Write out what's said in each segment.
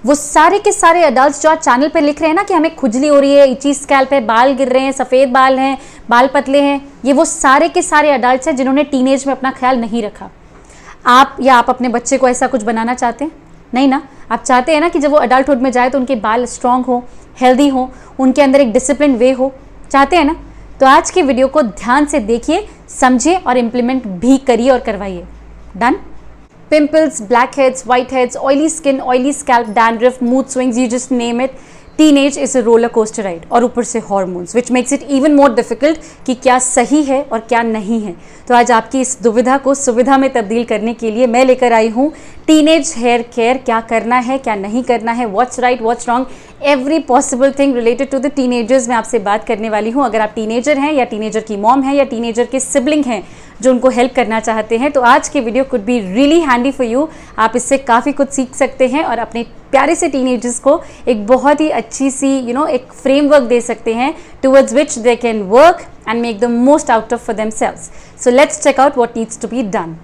वो सारे के सारे अडल्ट जो आज चैनल पे लिख रहे हैं ना कि हमें खुजली हो रही है, इची स्कैल्प है, बाल गिर रहे हैं, सफ़ेद बाल हैं, बाल पतले हैं, ये वो सारे के सारे अडल्ट हैं जिन्होंने टीनेज में अपना ख्याल नहीं रखा। आप अपने बच्चे को ऐसा कुछ बनाना चाहते हैं? नहीं ना। आप चाहते हैं ना कि जब वो अडल्टहुड में जाए तो उनके बाल स्ट्रांग हो, हेल्दी हो, उनके अंदर एक डिसिप्लिन वे हो, चाहते हैं ना? तो आज की वीडियो को ध्यान से देखिए, समझिए और इम्प्लीमेंट भी करिए और करवाइए। Done? Pimples, blackheads, whiteheads, oily skin, oily scalp, dandruff, mood swings, you just name it. Teenage is a roller coaster ride और ऊपर से hormones, which makes it even more difficult कि क्या सही है और क्या नहीं है। तो आज आपकी इस दुविधा को सुविधा में तब्दील करने के लिए मैं लेकर आई हूँ टीनेज हेयर केयर। क्या करना है, क्या नहीं करना है, what's right, what's wrong, every possible thing related to the teenagers मैं आपसे बात करने वाली हूँ। अगर आप टीनेजर हैं या टीनेजर की मॉम है या टीनेजर के सिबलिंग हैं जो उनको हेल्प करना चाहते हैं, तो आज की video could be really handy for you. आप इससे काफ़ी कुछ सीख सकते हैं और अपने प्यारे से टीनेजर्स को एक बहुत ही अच्छी सी एक फ्रेमवर्क दे सकते हैं towards which they can work and make the most out of for themselves. So let's check out what needs to be done.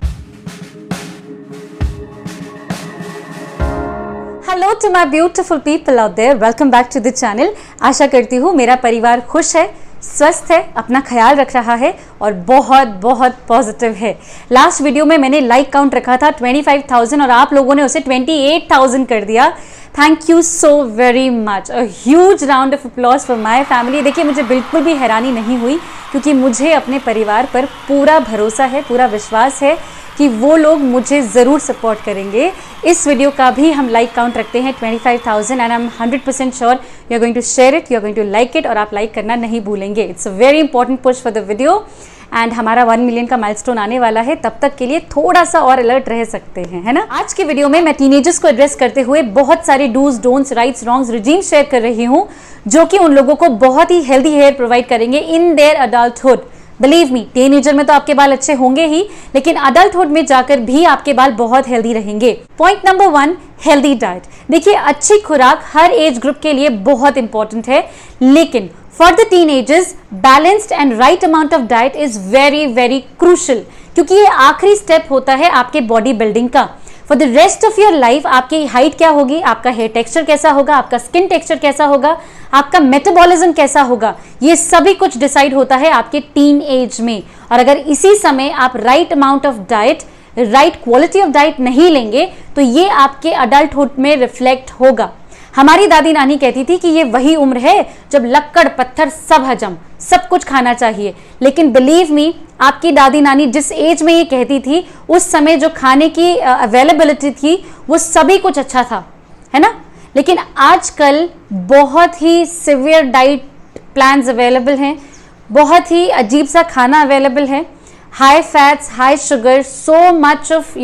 Hello to my beautiful people out there, welcome back to the channel. आशा करती हूँ मेरा परिवार खुश है, स्वस्थ है, अपना ख्याल रख रहा है और बहुत बहुत पॉजिटिव है। लास्ट वीडियो में मैंने लाइक काउंट रखा था 25,000 और आप लोगों ने उसे 28,000 कर दिया। Thank you so very much. A huge round of applause for my family. देखिए, मुझे बिल्कुल भी हैरानी नहीं हुई क्योंकि मुझे अपने परिवार पर पूरा भरोसा है, पूरा विश्वास है कि वो लोग मुझे ज़रूर सपोर्ट करेंगे। इस वीडियो का भी हम लाइक काउंट रखते हैं 25,000 and I am 100% sure you are going to share it, you are going to like it और आप लाइक करना नहीं भूलेंगे। It's a very important push for the video and हमारा 1 मिलियन का माइलस्टोन आने वाला है, तब तक के लिए थोड़ा सा और अलर्ट रह सकते हैं, है ना। आज की वीडियो में मैं टीनेजर्स को एड्रेस करते हुए बहुत सारे dos, don'ts, rights, wrongs, regime share कर रही हूँ जो कि उन लोगों को बहुत ही हेल्दी हेयर प्रोवाइड करेंगे in their adulthood. Believe me, teenager में तो आपके बाल अच्छे होंगे ही, लेकिन अडल्टहुड में जाकर भी आपके बाल बहुत हेल्दी रहेंगे। Point number 1, healthy diet. देखिए, अच्छी खुराक हर एज ग्रुप के लिए बहुत इंपॉर्टेंट है, लेकिन for the teenagers balanced and right amount of diet is very very crucial, क्योंकि ये आखिरी स्टेप होता है आपके बॉडी बिल्डिंग का। For the rest of your life आपकी हाइट क्या होगी, आपका हेयर टेक्सचर कैसा होगा, आपका स्किन टेक्सचर कैसा होगा, आपका मेटाबॉलिज्म कैसा होगा, ये सभी कुछ डिसाइड होता है आपके टीन एज में। और अगर इसी समय आप right amount of diet, right quality of diet नहीं लेंगे तो ये आपके अडल्टहुड में रिफ्लेक्ट होगा। हमारी दादी नानी कहती थी कि ये वही उम्र है जब लक्कड़ पत्थर सब हजम, सब कुछ खाना चाहिए। लेकिन बिलीव मी, आपकी दादी नानी जिस एज में ये कहती थी उस समय जो खाने की अवेलेबिलिटी थी वो सभी कुछ अच्छा था, है ना। लेकिन आजकल बहुत ही सिवियर डाइट प्लान्स अवेलेबल हैं, बहुत ही अजीब सा खाना अवेलेबल है, high fats, high sugar, so much of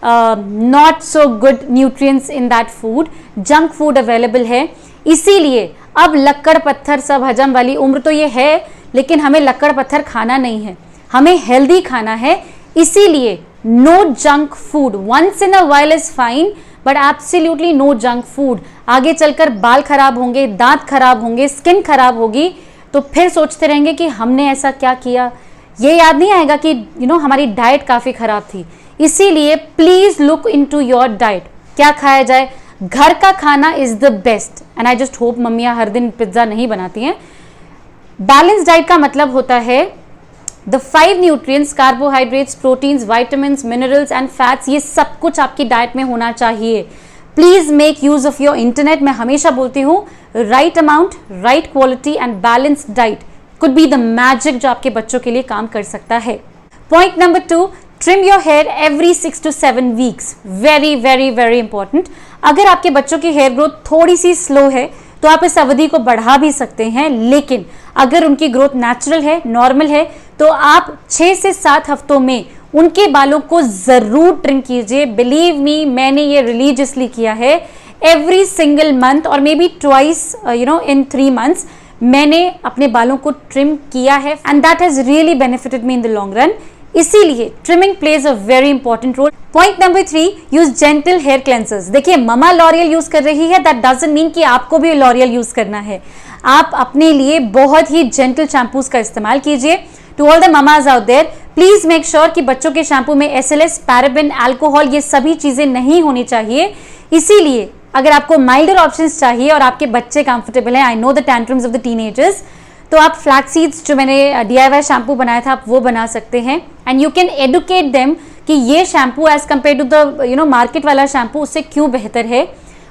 not so good nutrients in that food, junk food available है। इसीलिए अब लक्कड़ पत्थर सब हजम वाली उम्र तो ये है, लेकिन हमें लक्कड़ पत्थर खाना नहीं है, हमें हेल्दी खाना है। इसीलिए no junk food, once in a while is fine but absolutely no junk food. आगे चलकर बाल खराब होंगे, दांत खराब होंगे, स्किन खराब होगी, तो फिर सोचते रहेंगे कि हमने ऐसा क्या किया। ये याद नहीं आएगा कि हमारी डाइट काफ़ी खराब थी। इसीलिए please look into your diet. क्या खाया जाए? घर का खाना is the best and I just hope मम्मियाँ हर दिन पिज्ज़ा नहीं बनाती हैं। बैलेंस डाइट का मतलब होता है the 5 nutrients, carbohydrates, proteins, vitamins, minerals and fats, ये सब कुछ आपकी डाइट में होना चाहिए। Please make use of your internet. मैं हमेशा बोलती हूँ right amount, right quality and balanced diet could be the magic जो आपके बच्चों के लिए काम कर सकता है। Point number 2, trim your hair every 6 to 7 weeks. Very very very important. अगर आपके बच्चों की हेयर ग्रोथ थोड़ी सी स्लो है तो आप इस अवधि को बढ़ा भी सकते हैं, लेकिन अगर उनकी ग्रोथ नेचुरल है, नॉर्मल है, तो आप 6 से 7 हफ्तों में उनके बालों को ज़रूर ट्रिम कीजिए। बिलीव मी, मैंने ये रिलीजियसली किया है। Every single month or maybe twice in 3 months मैंने अपने बालों को ट्रिम किया है and that has really benefited me in the long run. इसीलिए trimming plays a very important role. Point number 3, use gentle hair cleansers. देखिए, mama L'Oréal use कर रही है, दैट डजंट मीन कि आपको भी लॉरियल यूज करना है। आप अपने लिए बहुत ही जेंटल शैम्पूज का इस्तेमाल कीजिए। To all the mamas out there, please make sure कि बच्चों के शैम्पू में SLS, पैराबेन, अल्कोहल, ये सभी चीजें नहीं होनी चाहिए। इसीलिए अगर आपको माइल्डर ऑप्शंस चाहिए और आपके बच्चे कंफर्टेबल हैं, I know the tantrums of the teenagers, तो आप फ्लैक्स सीड्स जो मैंने DIY शैम्पू बनाया था आप वो बना सकते हैं and you can educate them कि ये shampoo as compare to the market वाला शैम्पू उससे क्यों बेहतर है.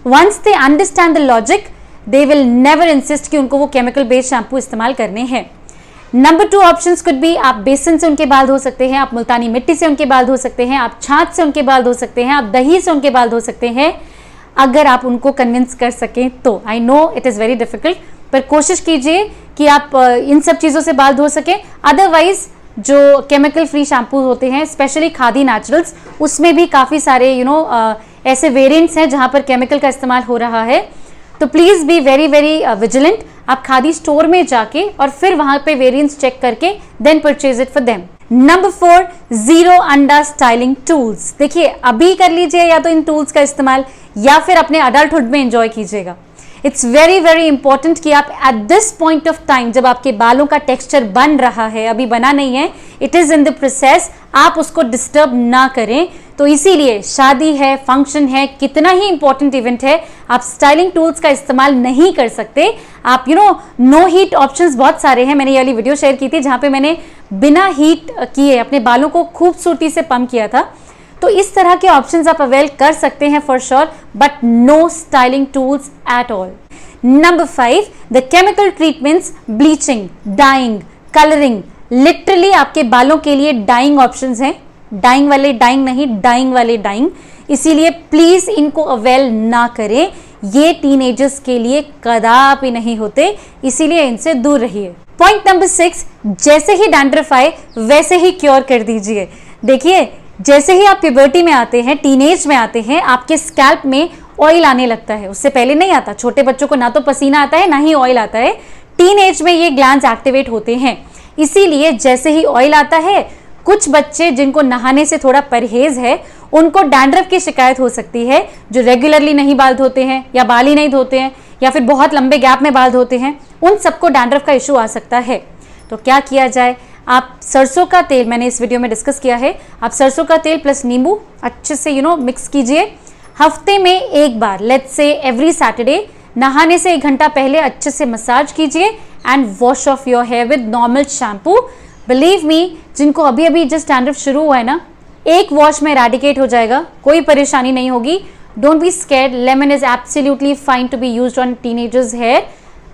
Once they understand the logic they will never insist कि उनको वो केमिकल बेस्ड शैम्पू इस्तेमाल करने हैं. नंबर 2 ऑप्शंस कुड बी, आप बेसन से उनके बाल धो सकते हैं, आप मुल्तानी मिट्टी से उनके बाल धो सकते हैं, आप छाछ से उनके बाल धो सकते हैं, आप दही से उनके बाल धो सकते हैं, अगर आप उनको कन्विंस कर सकें तो. I know it is very difficult, पर कोशिश कीजिए कि आप इन सब चीज़ों से बाल धो सकें. अदरवाइज जो केमिकल फ्री शैम्पू होते हैं, स्पेशली खादी नेचुरल्स, उसमें भी काफ़ी सारे ऐसे वेरिएंट्स हैं जहाँ पर केमिकल का इस्तेमाल हो रहा है. तो please be very very vigilant. आप खादी स्टोर में जाके और फिर वहाँ पे वेरिएंट्स चेक करके then purchase it for them. Number 4, zero अंडा स्टाइलिंग टूल्स. देखिए अभी कर लीजिए या तो इन टूल्स का इस्तेमाल या फिर अपने अडल्टहुड में एंजॉय कीजिएगा. इट्स वेरी वेरी इंपॉर्टेंट कि आप at this point of time, जब आपके बालों का टेक्सचर बन रहा है, अभी बना नहीं है, it is in the process, आप उसको डिस्टर्ब ना करें. तो इसीलिए शादी है, फंक्शन है, कितना ही इंपॉर्टेंट इवेंट है, आप स्टाइलिंग टूल्स का इस्तेमाल नहीं कर सकते. आप नो हीट ऑप्शंस बहुत सारे हैं. मैंने ये वाली वीडियो शेयर की थी जहाँ पे मैंने बिना हीट किए अपने बालों को खूबसूरती से पंप किया था. तो इस तरह के ऑप्शंस आप अवेल कर सकते हैं for sure, but no styling tools at all. Number 5, the chemical treatments, bleaching, dyeing, colouring, literally आपके बालों के लिए डाइंग ऑप्शंस हैं. डाइंग वाले डाइंग नहीं, डाइंग वाले डाइंग. इसीलिए प्लीज इनको अवेल ना करें. ये टीनेजर्स के लिए कदापि नहीं होते, इसीलिए इनसे दूर रहिए. पॉइंट नंबर 6, जैसे ही डैंड्रफ आए वैसे ही क्योर कर दीजिए. देखिए जैसे ही आप प्यूबर्टी में आते हैं, टीनेज में आते हैं, आपके स्कैल्प में ऑयल आने लगता है. उससे पहले नहीं आता. छोटे बच्चों को ना तो पसीना आता है ना ही ऑयल आता है. टीनेज में ये ग्लैंड्स एक्टिवेट होते हैं. इसीलिए जैसे ही ऑयल आता है, कुछ बच्चे जिनको नहाने से थोड़ा परहेज है उनको डैंड्रफ की शिकायत हो सकती है, जो रेगुलरली नहीं बाल धोते हैं या बाल ही नहीं धोते हैं या फिर बहुत लंबे गैप में बाल धोते हैं, उन सबको डैंड्रफ का इशू आ सकता है. तो क्या किया जाए? आप सरसों का तेल, मैंने इस वीडियो में डिस्कस किया है, आप सरसों का तेल प्लस नींबू अच्छे से मिक्स कीजिए. हफ्ते में एक बार, लेट्स से एवरी सैटरडे, नहाने से 1 घंटा पहले अच्छे से मसाज कीजिए and wash off your here with normal shampoo. Believe me, जिनको अभी अभी जस्ट डैंड्रफ शुरू हुआ है ना, एक वॉश में एराडिकेट हो जाएगा, कोई परेशानी नहीं होगी. Don't be scared. Lemon is absolutely fine to be used on teenagers hair,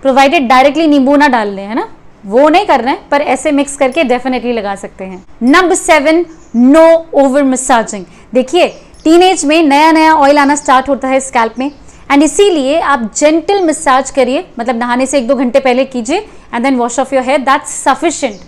provided directly नींबू ना डाल लें, है ना, वो नहीं करना है, पर ऐसे मिक्स करके डेफिनेटली लगा सकते हैं. Number 7, no over massaging. देखिए टीनेज में नया नया ऑयल आना स्टार्ट होता है स्कैल्प में, एंड इसीलिए आप जेंटल मसाज करिए, मतलब नहाने से 1-2 घंटे पहले कीजिए and then wash off your hair, that's sufficient.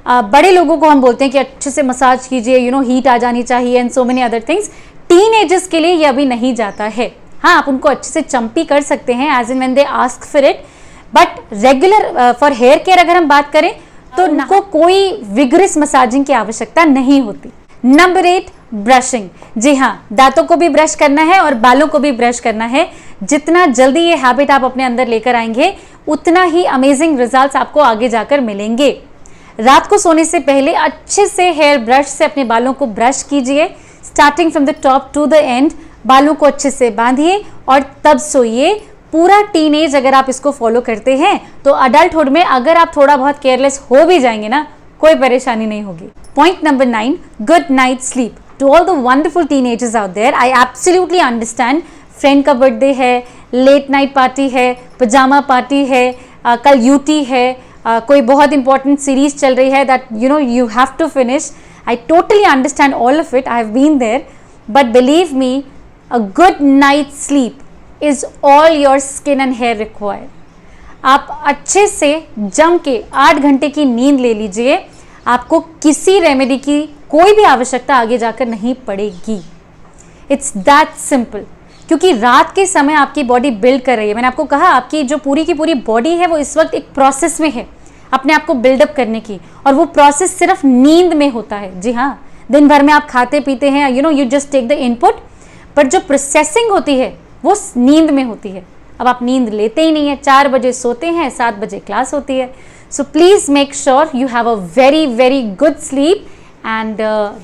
बड़े लोगों को हम बोलते हैं कि अच्छे से मसाज कीजिए, हीट आ जानी चाहिए and so many other things. Teenagers के लिए ये अभी नहीं जाता है. हाँ, आप उनको अच्छे से चंपी कर सकते हैं as in when they ask for it, but regular for hair care अगर हम बात करें तो उनको कोई विगरस मसाजिंग की आवश्यकता नहीं होती. Number 8, brushing. जी हाँ, दांतों को भी ब्रश करना है और बालों को भी ब्रश करना है. जितना जल्दी ये हैबिट आप अपने अंदर लेकर आएंगे, उतना ही अमेजिंग रिजल्ट्स आपको आगे जाकर मिलेंगे. रात को सोने से पहले अच्छे से हेयर ब्रश से अपने बालों को ब्रश कीजिए, starting from the top to the end. बालों को अच्छे से बांधिए और तब सोइए. पूरा टीनेज अगर आप इसको फॉलो करते हैं तो अडल्टहुड में अगर आप थोड़ा बहुत केयरलेस हो भी जाएंगे ना, कोई परेशानी नहीं होगी. Point number 9, good night sleep. To all the wonderful teenagers out there, I absolutely understand, friend का बर्थडे है, लेट नाइट पार्टी है, पजामा पार्टी है, कल यूटी है, कोई बहुत इंपॉर्टेंट सीरीज चल रही है that you have to finish. I totally understand all of it, I have been there, but believe me, a good night sleep is all your skin and hair require. आप अच्छे से जम के 8 घंटे की नींद ले लीजिए. आपको किसी रेमेडी की कोई भी आवश्यकता आगे जाकर नहीं पड़ेगी. It's that simple. क्योंकि रात के समय आपकी बॉडी बिल्ड कर रही है. मैंने आपको कहा, आपकी जो पूरी की पूरी बॉडी है वो इस वक्त एक प्रोसेस में है अपने आप को बिल्डअप करने की, और वो प्रोसेस सिर्फ नींद में होता है. जी हाँ, दिन भर में आप खाते पीते हैं, you just take the input, but जो प्रोसेसिंग होती है वो नींद में होती है. अब आप नींद लेते ही नहीं है. 4 बजे सोते हैं, 7 बजे क्लास होती है. So please make sure you have a very very good sleep, and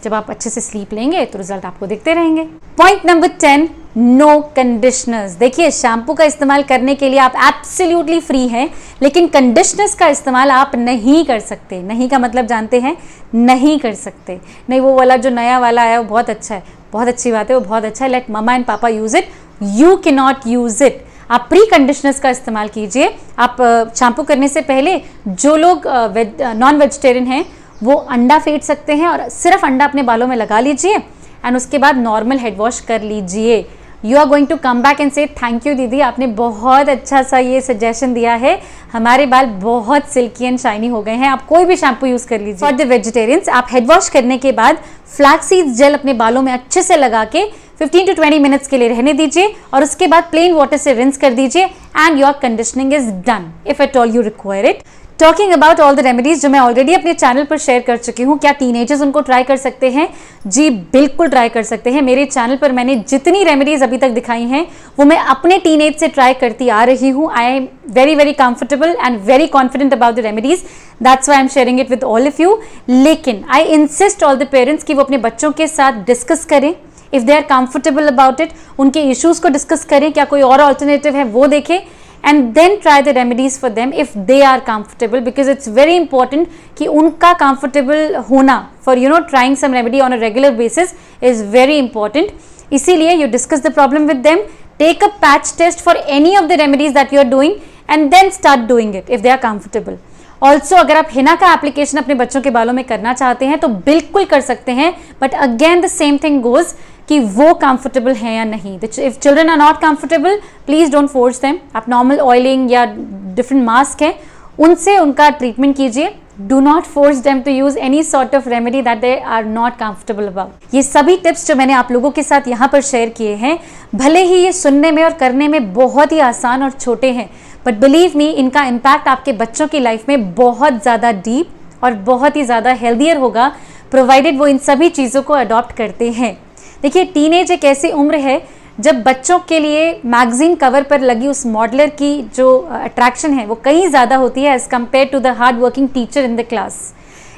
जब आप अच्छे से स्लीप लेंगे तो रिजल्ट आपको दिखते रहेंगे. Point number 10, no conditioners. देखिए शैम्पू का इस्तेमाल करने के लिए आप एब्सोल्युटली फ्री हैं, लेकिन कंडीशनर्स का इस्तेमाल आप नहीं कर सकते। नहीं का मतलब जानते हैं, नहीं कर सकते। नहीं वो वाला जो नया वाला आया वो बहुत अच्छा है, बहुत अच्छी बात है, वो बहुत अच्छा है, लेट ममा एंड पापा use it, you can not use it. आप प्री कंडीशनर्स का इस्तेमाल कीजिए। आप शैम्पू करने से पहले जो लोग नॉन वेजिटेरियन हैं वो अंडा फेंट सकते हैं और सिर्फ अंडा अपने बालों में लगा लीजिए एंड उसके बाद नॉर्मल हेड वॉश कर लीजिए। You are going to come back and say thank you दीदी, आपने बहुत अच्छा सा ये सजेशन दिया है, हमारे बाल बहुत सिल्की एंड शाइनी हो गए हैं। आप कोई भी शैम्पू यूज कर लीजिए। फॉर द वेजिटेरियंस, आप हेड वॉश करने के बाद फ्लैक्स सीड्स जेल अपने बालों में अच्छे से लगा के 15 to 20 मिनट्स के लिए रहने दीजिए और उसके बाद प्लेन वाटर से रिंस कर दीजिए and your conditioning is done if at all you require it. Talking about all the remedies जो मैं ऑलरेडी अपने चैनल पर शेयर कर चुकी हूँ, क्या टीनेजर्स उनको ट्राई कर सकते हैं? जी बिल्कुल ट्राई कर सकते हैं। मेरे चैनल पर मैंने जितनी रेमेडीज अभी तक दिखाई हैं वो मैं अपने टीनेज से ट्राई करती आ रही हूँ। I am very very comfortable and very confident about the remedies, that's why I am sharing it with all of you. लेकिन I insist all the parents कि वो अपने बच्चों के साथ डिस्कस करें, if they are comfortable about it, उनके issues को डिस्कस करें, क्या कोई और अल्टरनेटिव है वो देखें and then try the remedies for them if they are comfortable, because it's very important कि उनका comfortable होना for trying some remedy on a regular basis is very important. इसीलिए you discuss the problem with them, take a patch test for any of the remedies that you are doing and then start doing it if they are comfortable. Also अगर आप हिना का application अपने बच्चों के बालों में करना चाहते हैं तो बिल्कुल कर सकते हैं, but again the same thing goes कि वो कंफर्टेबल है या नहीं। If children are not comfortable please don't force them. आप नॉर्मल ऑयलिंग या डिफरेंट मास्क हैं उनसे उनका ट्रीटमेंट कीजिए। Do not force them to use any sort of remedy that they are not comfortable about. ये सभी टिप्स जो मैंने आप लोगों के साथ यहाँ पर शेयर किए हैं, भले ही ये सुनने में और करने में बहुत ही आसान और छोटे हैं, बट बिलीव मी इनका इम्पैक्ट आपके बच्चों की लाइफ में बहुत ज़्यादा डीप और बहुत ही ज़्यादा हेल्दियर होगा, प्रोवाइडेड वो इन सभी चीज़ों को अडॉप्ट करते हैं। देखिए टीनेज एक ऐसी उम्र है जब बच्चों के लिए मैगजीन कवर पर लगी उस मॉडलर की जो अट्रैक्शन है वो कहीं ज़्यादा होती है as compare to the hard working teacher in the class.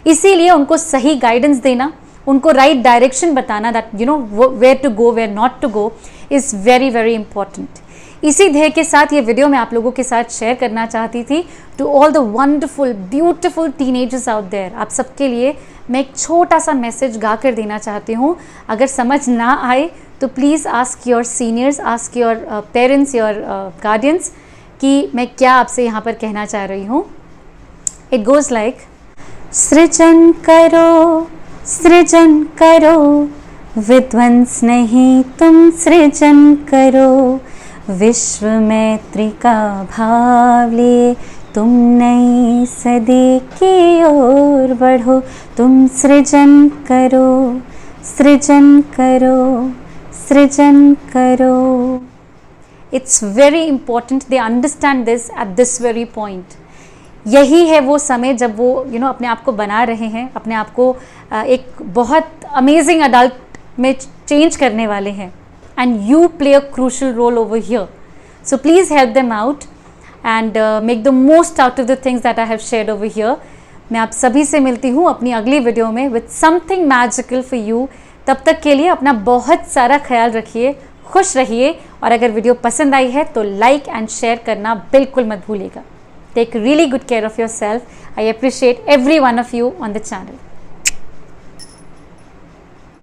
इसीलिए उनको सही गाइडेंस देना, उनको राइट डायरेक्शन बताना, that where to go where not to go is very very important. इसी ध्येय के साथ ये वीडियो मैं आप लोगों के साथ शेयर करना चाहती थी to all the wonderful beautiful teenagers out there. आप सबके लिए मैं एक छोटा सा मैसेज गा कर देना चाहती हूँ। अगर समझ ना आए तो please ask your seniors, ask your parents, your guardians कि मैं क्या आपसे यहाँ पर कहना चाह रही हूँ। इट गोज़ लाइक, सृजन करो, विध्वंस नहीं तुम सृजन करो, विश्व मैत्री का भाव लिए तुम नई सदी की ओर बढ़ो, तुम सृजन करो, सृजन करो, सृजन करो। It's very important they understand this at this very point. यही है वो समय जब वो अपने आप को बना रहे हैं, अपने आप को एक बहुत अमेजिंग अडल्ट में चेंज करने वाले हैं, and you play a crucial role over here. So please help them out and make the most out of the things that I have shared over here. मैं आप सभी से मिलती हूँ अपनी अगली वीडियो में with something magical for you. तब तक के लिए अपना बहुत सारा ख्याल रखिए, खुश रहिए, और अगर वीडियो पसंद आई है तो लाइक एंड शेयर करना बिल्कुल मत भूलिएगा। Take really good care of yourself. I appreciate every one of you on the channel.